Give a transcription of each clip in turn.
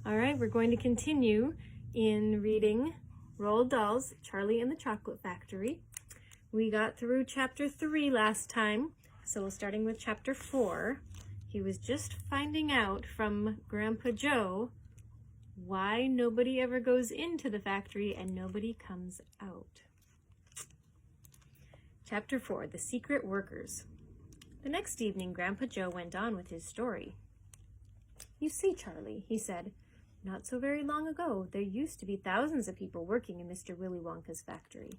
All right, we're going to continue in reading Roald Dahl's Charlie and the Chocolate Factory. We got through chapter 3 last time, so starting with chapter 4, he was just finding out from Grandpa Joe why nobody ever goes into the factory and nobody comes out. Chapter 4, The Secret Workers. The next evening, Grandpa Joe went on with his story. "You see, Charlie," he said, "not so very long ago, there used to be thousands of people working in Mr. Willy Wonka's factory.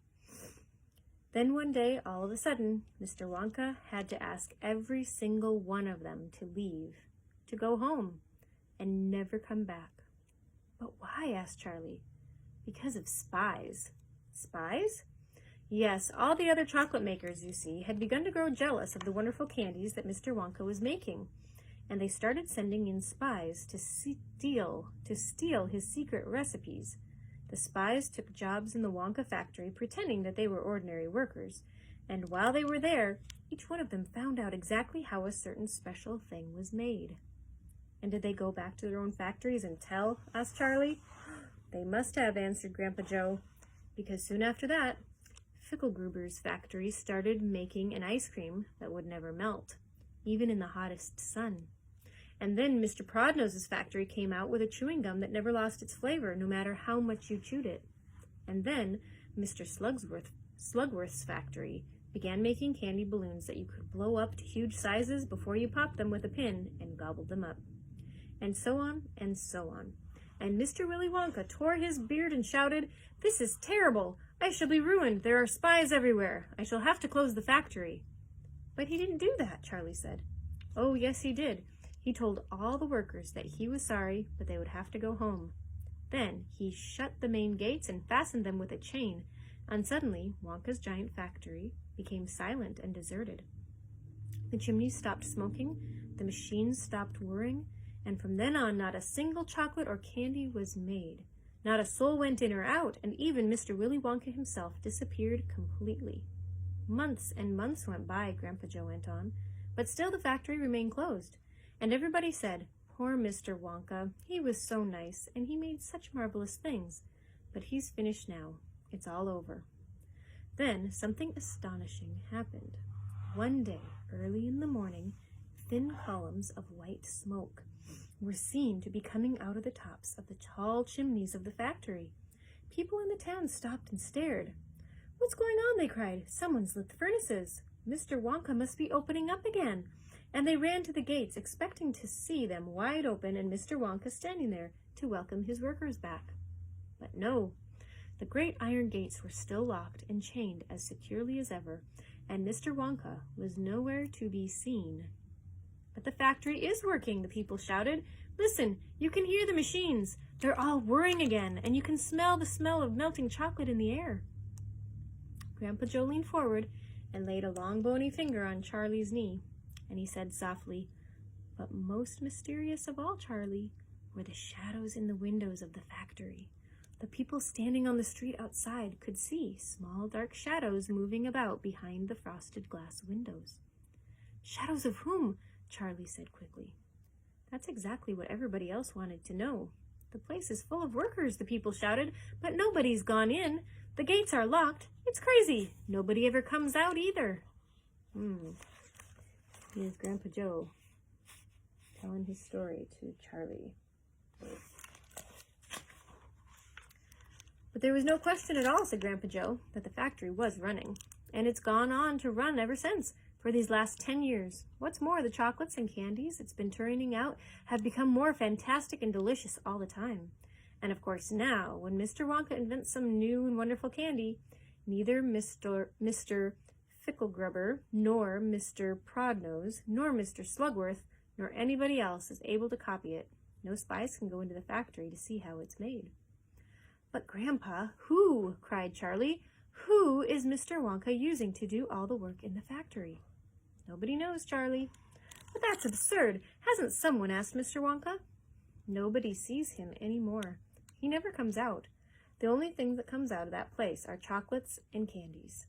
Then one day, all of a sudden, Mr. Wonka had to ask every single one of them to leave, to go home, and never come back." "But why?" asked Charlie. "Because of spies." "Spies?" "Yes, all the other chocolate makers, you see, had begun to grow jealous of the wonderful candies that Mr. Wonka was making, and they started sending in spies to steal his secret recipes. The spies took jobs in the Wonka factory pretending that they were ordinary workers, and while they were there, each one of them found out exactly how a certain special thing was made." "And did they go back to their own factories and tell?" asked Charlie. "They must have," answered Grandpa Joe, "because soon after that, Fickelgruber's factory started making an ice cream that would never melt, even in the hottest sun. And then Mr. Prodnose's factory came out with a chewing gum that never lost its flavor, no matter how much you chewed it. And then Mr. Slugworth's factory began making candy balloons that you could blow up to huge sizes before you popped them with a pin and gobbled them up. And so on and so on. And Mr. Willy Wonka tore his beard and shouted, 'This is terrible! I shall be ruined! There are spies everywhere! I shall have to close the factory!' But he didn't do that," Charlie said. "Oh, yes, he did. He told all the workers that he was sorry, but they would have to go home. Then he shut the main gates and fastened them with a chain, and suddenly Wonka's giant factory became silent and deserted. The chimneys stopped smoking, the machines stopped whirring, and from then on not a single chocolate or candy was made. Not a soul went in or out, and even Mr. Willy Wonka himself disappeared completely. Months and months went by," Grandpa Joe went on, "but still the factory remained closed. And everybody said, 'Poor Mr. Wonka, he was so nice, and he made such marvelous things. But he's finished now. It's all over.' Then something astonishing happened. One day, early in the morning, thin columns of white smoke were seen to be coming out of the tops of the tall chimneys of the factory. People in the town stopped and stared. 'What's going on?' they cried. 'Someone's lit the furnaces. Mr. Wonka must be opening up again.' And they ran to the gates, expecting to see them wide open and Mr. Wonka standing there to welcome his workers back. But no, the great iron gates were still locked and chained as securely as ever, and Mr. Wonka was nowhere to be seen. 'But the factory is working,' the people shouted. 'Listen, you can hear the machines. They're all whirring again, and you can smell the smell of melting chocolate in the air.' Grandpa Joe leaned forward and laid a long bony finger on Charlie's knee. And he said softly, 'But most mysterious of all, Charlie, were the shadows in the windows of the factory. The people standing on the street outside could see small dark shadows moving about behind the frosted glass windows.' 'Shadows of whom?' Charlie said quickly. That's exactly what everybody else wanted to know. 'The place is full of workers,' the people shouted, 'but nobody's gone in. The gates are locked. It's crazy. Nobody ever comes out either.'" Here's Grandpa Joe telling his story to Charlie. "But there was no question at all," said Grandpa Joe, "that the factory was running. And it's gone on to run ever since, for these last 10 years. What's more, the chocolates and candies it's been turning out have become more fantastic and delicious all the time. And of course now, when Mr. Wonka invents some new and wonderful candy, neither Mr. Fickelgrubber, nor Mr. Prodnose, nor Mr. Slugworth, nor anybody else is able to copy it. No spies can go into the factory to see how it's made." "But Grandpa, who?" cried Charlie. "Who is Mr. Wonka using to do all the work in the factory?" "Nobody knows, Charlie." "But that's absurd. Hasn't someone asked Mr. Wonka?" "Nobody sees him anymore. He never comes out. The only thing that comes out of that place are chocolates and candies.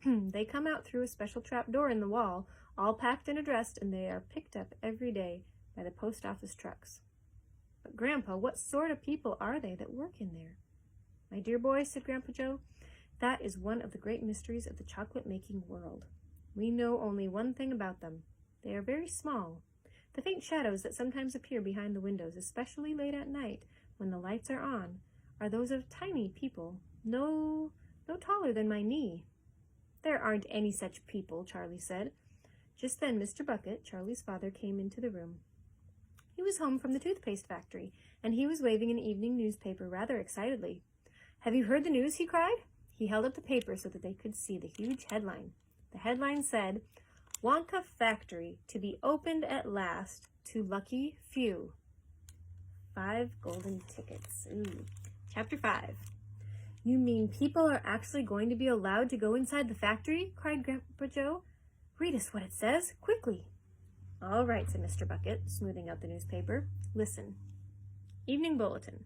They come out through a special trap door in the wall, all packed and addressed, and they are picked up every day by the post office trucks." "But But, Grandpa, what sort of people are they that work in there? My dear boy, said Grandpa Joe, that is one of the great mysteries of the chocolate-making world. We know only one thing about them. They are very small. The faint shadows that sometimes appear behind the windows, especially late at night when the lights are on, are those of tiny people, no taller than my knee. There aren't any such people, Charlie said. Just then Mr. Bucket, Charlie's father, came into the room. He was home from the toothpaste factory, and he was waving an evening newspaper rather excitedly. Have you heard the news? He cried. He held up the paper so that they could see the huge headline. The headline said, Wonka Factory to be opened at last to lucky few. 5 golden tickets. Ooh. Chapter 5. You mean people are actually going to be allowed to go inside the factory? Cried Grandpa Joe. Read us what it says, quickly. All right, said Mr. Bucket, smoothing out the newspaper. Listen. Evening Bulletin.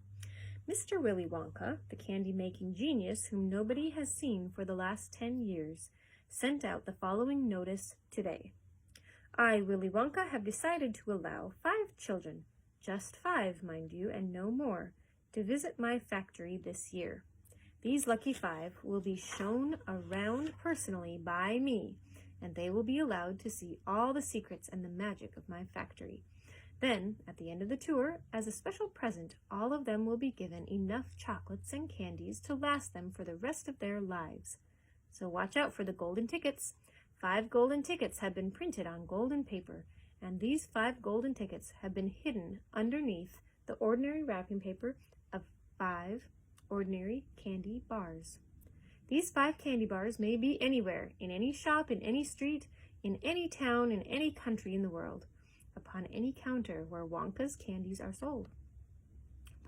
Mr. Willy Wonka, the candy-making genius whom nobody has seen for the last 10 years, sent out the following notice today. I, Willy Wonka, have decided to allow 5 children, just 5, mind you, and no more, to visit my factory this year. These lucky 5 will be shown around personally by me, and they will be allowed to see all the secrets and the magic of my factory. Then, at the end of the tour, as a special present, all of them will be given enough chocolates and candies to last them for the rest of their lives. So watch out for the golden tickets. 5 golden tickets have been printed on golden paper, and these 5 golden tickets have been hidden underneath the ordinary wrapping paper of 5 ordinary candy bars. These 5 candy bars may be anywhere, in any shop, in any street, in any town, in any country in the world, upon any counter where Wonka's candies are sold.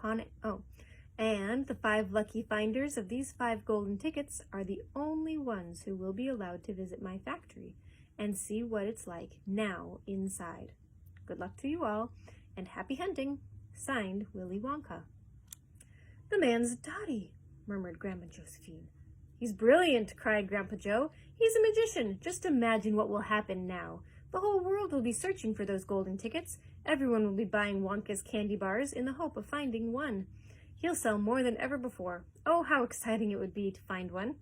And the 5 lucky finders of these 5 golden tickets are the only ones who will be allowed to visit my factory and see what it's like now inside. Good luck to you all, and happy hunting. Signed, Willy Wonka. The man's Dotty, murmured Grandma Josephine. He's brilliant, cried Grandpa Joe. He's a magician. Just imagine what will happen now. The whole world will be searching for those golden tickets. Everyone will be buying Wonka's candy bars in the hope of finding one. He'll sell more than ever before. Oh, how exciting it would be to find one.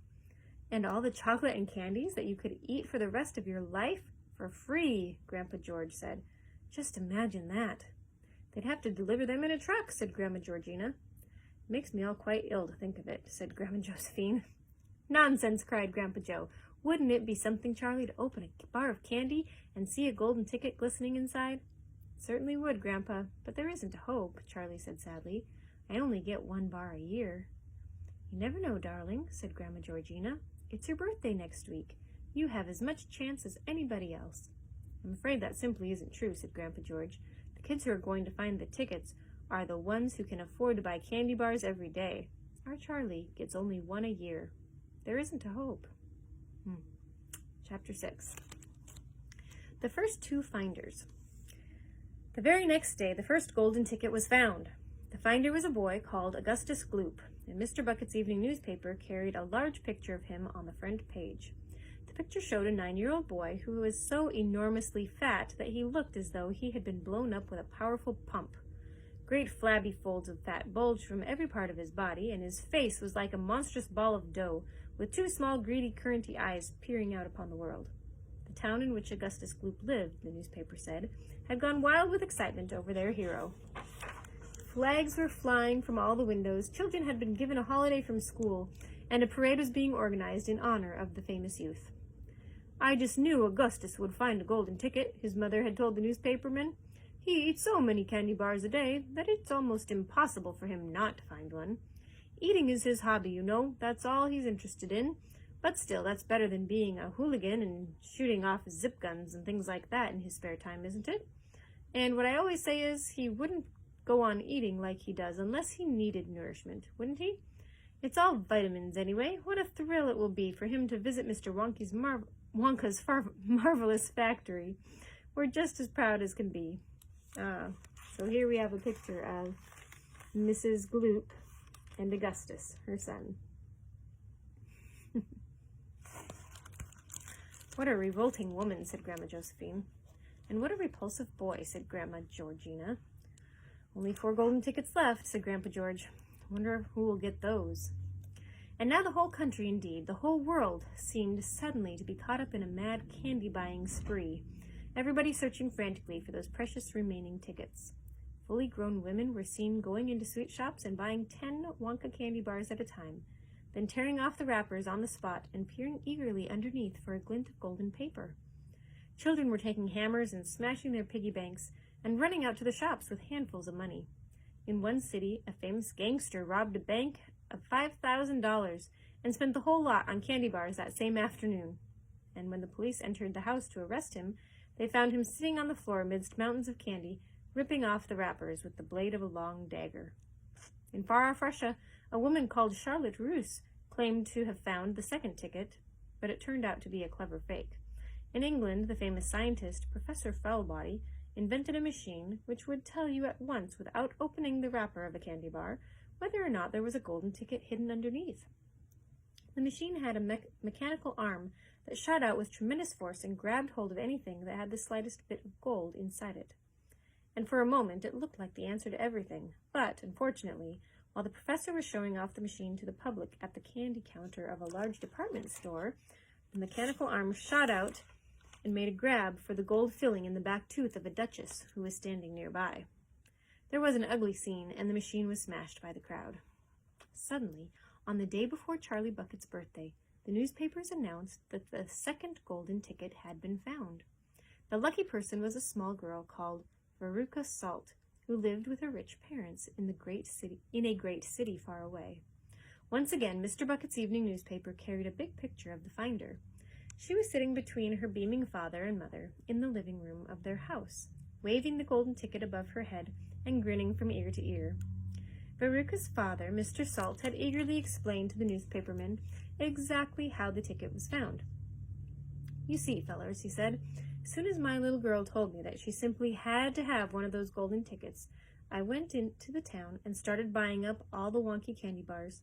And all the chocolate and candies that you could eat for the rest of your life for free, Grandpa George said. Just imagine that. They'd have to deliver them in a truck, said Grandma Georgina. Makes me all quite ill to think of it, said Grandma Josephine. Nonsense, cried Grandpa Joe. Wouldn't it be something, Charlie, to open a bar of candy and see a golden ticket glistening inside? Certainly would, Grandpa, but there isn't a hope, Charlie said sadly. I only get 1 bar a year. You never know, darling, said Grandma Georgina. It's your birthday next week. You have as much chance as anybody else. I'm afraid that simply isn't true, said Grandpa George. The kids who are going to find the tickets are the ones who can afford to buy candy bars every day. Our Charlie gets only 1 a year. There isn't a hope. Chapter 6. The first 2 finders. The very next day, the first golden ticket was found. The finder was a boy called Augustus Gloop, and Mr. Bucket's evening newspaper carried a large picture of him on the front page. The picture showed a 9-year-old boy who was so enormously fat that he looked as though he had been blown up with a powerful pump. Great flabby folds of fat bulged from every part of his body, and his face was like a monstrous ball of dough, with 2 small, greedy, curranty eyes peering out upon the world. The town in which Augustus Gloop lived, the newspaper said, had gone wild with excitement over their hero. Flags were flying from all the windows, children had been given a holiday from school, and a parade was being organized in honor of the famous youth. I just knew Augustus would find a golden ticket, his mother had told the newspaperman. He eats so many candy bars a day that it's almost impossible for him not to find one. Eating is his hobby, you know. That's all he's interested in. But still, that's better than being a hooligan and shooting off zip guns and things like that in his spare time, isn't it? And what I always say is he wouldn't go on eating like he does unless he needed nourishment, wouldn't he? It's all vitamins anyway. What a thrill it will be for him to visit Mr. Wonka's marvelous factory. We're just as proud as can be. So here we have a picture of Mrs. Gloop and Augustus, her son. What a revolting woman, said Grandma Josephine. And what a repulsive boy, said Grandma Georgina. Only 4 golden tickets left, said Grandpa George. Wonder who will get those. And now the whole country, indeed, the whole world, seemed suddenly to be caught up in a mad candy-buying spree, everybody searching frantically for those precious remaining tickets. Fully grown women were seen going into sweet shops and buying 10 Wonka candy bars at a time, then tearing off the wrappers on the spot and peering eagerly underneath for a glint of golden paper. Children were taking hammers and smashing their piggy banks and running out to the shops with handfuls of money. In one city, a famous gangster robbed a bank of $5,000 and spent the whole lot on candy bars that same afternoon. And when the police entered the house to arrest him, they found him sitting on the floor amidst mountains of candy, ripping off the wrappers with the blade of a long dagger. In far-off Russia, a woman called Charlotte Roos claimed to have found the second ticket, but it turned out to be a clever fake. In England, the famous scientist, Professor Foulbody, invented a machine which would tell you at once, without opening the wrapper of a candy bar, whether or not there was a golden ticket hidden underneath. The machine had a mechanical arm that shot out with tremendous force and grabbed hold of anything that had the slightest bit of gold inside it. And for a moment it looked like the answer to everything, but, unfortunately, while the professor was showing off the machine to the public at the candy counter of a large department store, the mechanical arm shot out and made a grab for the gold filling in the back tooth of a duchess who was standing nearby. There was an ugly scene, and the machine was smashed by the crowd. Suddenly, on the day before Charlie Bucket's birthday, the newspapers announced that the second golden ticket had been found. The lucky person was a small girl called Veruca Salt, who lived with her rich parents in a great city far away. Once again, Mr. Bucket's evening newspaper carried a big picture of the finder. She was sitting between her beaming father and mother in the living room of their house, waving the golden ticket above her head and grinning from ear to ear. Veruca's father, Mr. Salt, had eagerly explained to the newspapermen exactly how the ticket was found. "You see, fellers," he said, "as soon as my little girl told me that she simply had to have one of those golden tickets, I went into the town and started buying up all the Wonka candy bars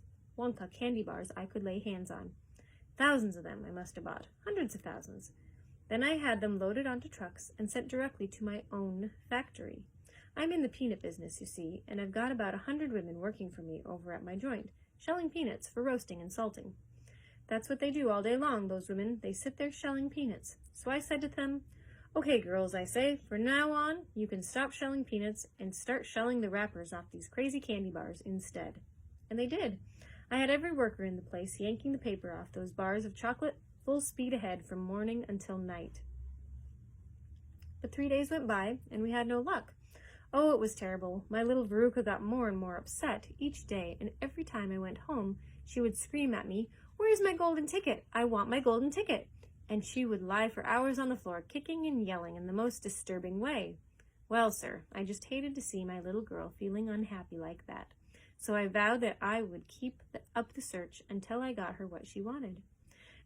I could lay hands on. Thousands of them I must have bought, hundreds of thousands. Then I had them loaded onto trucks and sent directly to my own factory. I'm in the peanut business, you see, and I've got about 100 women working for me over at my joint, shelling peanuts for roasting and salting. That's what they do all day long, those women. They sit there shelling peanuts. So I said to them, 'Okay, girls,' I say, 'for now on, you can stop shelling peanuts and start shelling the wrappers off these crazy candy bars instead.' And they did. I had every worker in the place yanking the paper off those bars of chocolate full speed ahead from morning until night. But 3 days went by, and we had no luck. Oh, it was terrible. My little Veruca got more and more upset each day, and every time I went home, she would scream at me, 'Where's my golden ticket? I want my golden ticket!' And she would lie for hours on the floor, kicking and yelling in the most disturbing way. Well, sir, I just hated to see my little girl feeling unhappy like that. So I vowed that I would keep up the search until I got her what she wanted.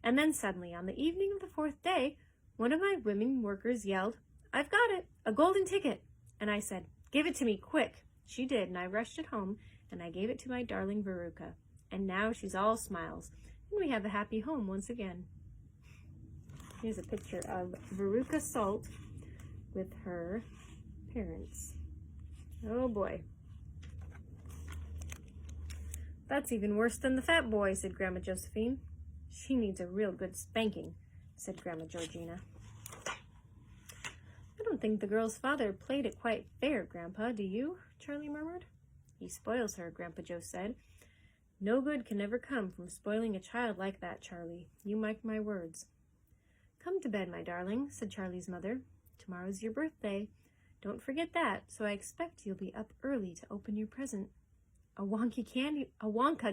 And then suddenly, on the evening of the 4th day, one of my women workers yelled, 'I've got it, a golden ticket!' And I said, 'Give it to me, quick!' She did, and I rushed it home, and I gave it to my darling Veruca. And now she's all smiles, and we have a happy home once again." Here's a picture of Veruca Salt with her parents. Oh boy. "That's even worse than the fat boy," said Grandma Josephine. "She needs a real good spanking," said Grandma Georgina. "I don't think the girl's father played it quite fair, Grandpa, do you?" Charlie murmured. "He spoils her," Grandpa Joe said. "No good can ever come from spoiling a child like that, Charlie. You mark my words." "Come to bed, my darling," said Charlie's mother. "Tomorrow's your birthday. Don't forget that, so I expect you'll be up early to open your present." A Wonka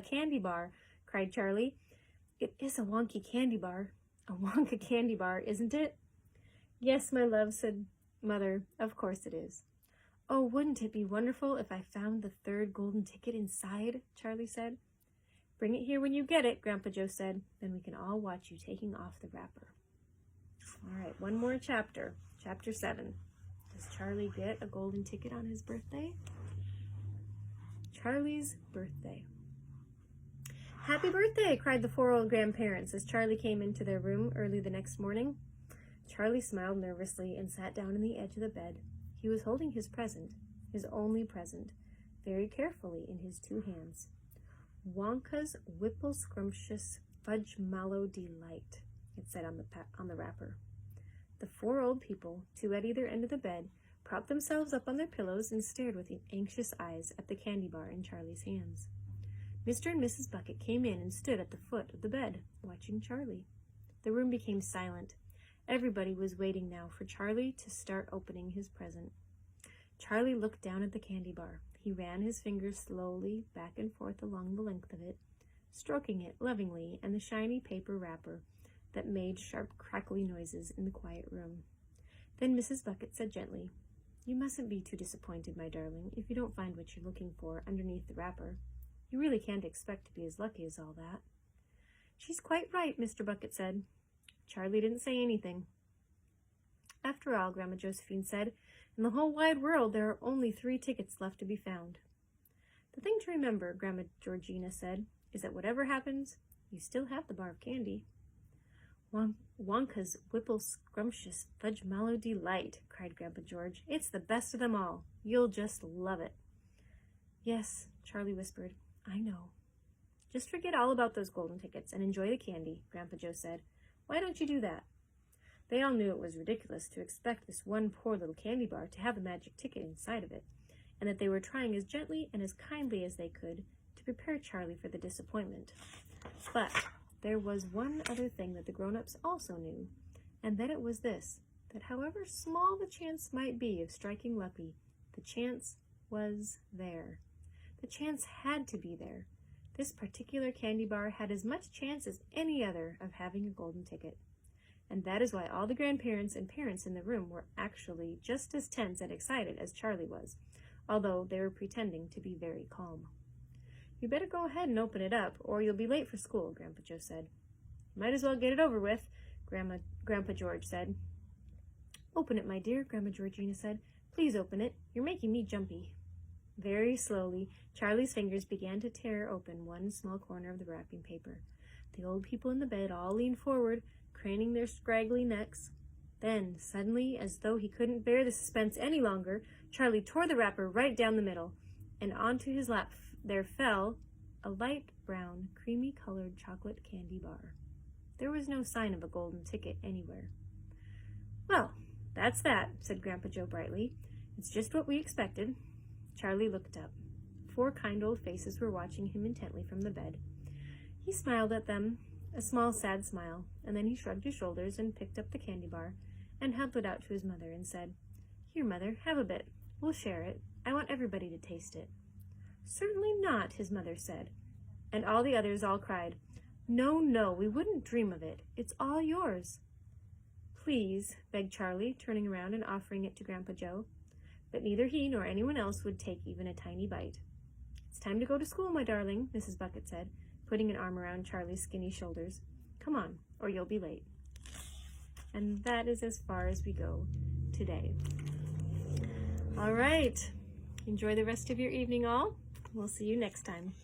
candy bar," cried Charlie. "It is a Wonka candy bar. A Wonka candy bar, isn't it?" "Yes, my love," said Mother. "Of course it is." "Oh, wouldn't it be wonderful if I found the third golden ticket inside?" Charlie said. "Bring it here when you get it," Grandpa Joe said. "Then we can all watch you taking off the wrapper." All right, one more chapter. Chapter 7. Does Charlie get a golden ticket on his birthday? Charlie's birthday. "Happy birthday!" cried the 4 old grandparents as Charlie came into their room early the next morning. Charlie smiled nervously and sat down on the edge of the bed. He was holding his present, his only present, very carefully in his 2 hands. Wonka's Whipple Scrumptious Fudge Mallow Delight, it said on the wrapper. The 4 old people, 2 at either end of the bed, propped themselves up on their pillows and stared with anxious eyes at the candy bar in Charlie's hands. Mr. and Mrs. Bucket came in and stood at the foot of the bed, watching Charlie. The room became silent. Everybody was waiting now for Charlie to start opening his present. Charlie looked down at the candy bar. He ran his fingers slowly back and forth along the length of it, stroking it lovingly and the shiny paper wrapper that made sharp crackly noises in the quiet room. Then Mrs. Bucket said gently, "You mustn't be too disappointed, my darling, if you don't find what you're looking for underneath the wrapper. You really can't expect to be as lucky as all that." "She's quite right," Mr. Bucket said. Charlie didn't say anything. "After all," Grandma Josephine said, "in the whole wide world there are only 3 tickets left to be found." "The thing to remember," Grandma Georgina said, "is that whatever happens, you still have the bar of candy." "Wonka's Whipple Scrumptious Fudge Mallow Delight," cried Grandpa George. "It's the best of them all. You'll just love it." "Yes," Charlie whispered, "I know." "Just forget all about those golden tickets and enjoy the candy," Grandpa Joe said. "Why don't you do that?" They all knew it was ridiculous to expect this one poor little candy bar to have a magic ticket inside of it, and that they were trying as gently and as kindly as they could to prepare Charlie for the disappointment. But there was one other thing that the grown-ups also knew, and then it was this, that however small the chance might be of striking lucky, the chance was there. The chance had to be there. This particular candy bar had as much chance as any other of having a golden ticket. And that is why all the grandparents and parents in the room were actually just as tense and excited as Charlie was, although they were pretending to be very calm. "You better go ahead and open it up, or you'll be late for school," Grandpa Joe said. "Might as well get it over with," Grandpa George said. "Open it, my dear," Grandma Georgina said. "Please open it. You're making me jumpy." Very slowly, Charlie's fingers began to tear open one small corner of the wrapping paper. The old people in the bed all leaned forward, craning their scraggly necks. Then, suddenly, as though he couldn't bear the suspense any longer, Charlie tore the wrapper right down the middle, and onto his lap there fell a light brown, creamy-colored chocolate candy bar. There was no sign of a golden ticket anywhere. "Well, that's that," said Grandpa Joe brightly. "It's just what we expected." Charlie looked up. 4 kind old faces were watching him intently from the bed. He smiled at them, a small, sad smile, and then he shrugged his shoulders and picked up the candy bar and held it out to his mother and said, "Here, Mother, have a bit. We'll share it. I want everybody to taste it." "Certainly not," his mother said, and all the others all cried, "No, no, we wouldn't dream of it. It's all yours." "Please," begged Charlie, turning around and offering it to Grandpa Joe. But neither he nor anyone else would take even a tiny bite. "It's time to go to school, my darling," Mrs. Bucket said, putting an arm around Charlie's skinny shoulders. "Come on, or you'll be late." And that is as far as we go today. All right. Enjoy the rest of your evening, all. We'll see you next time.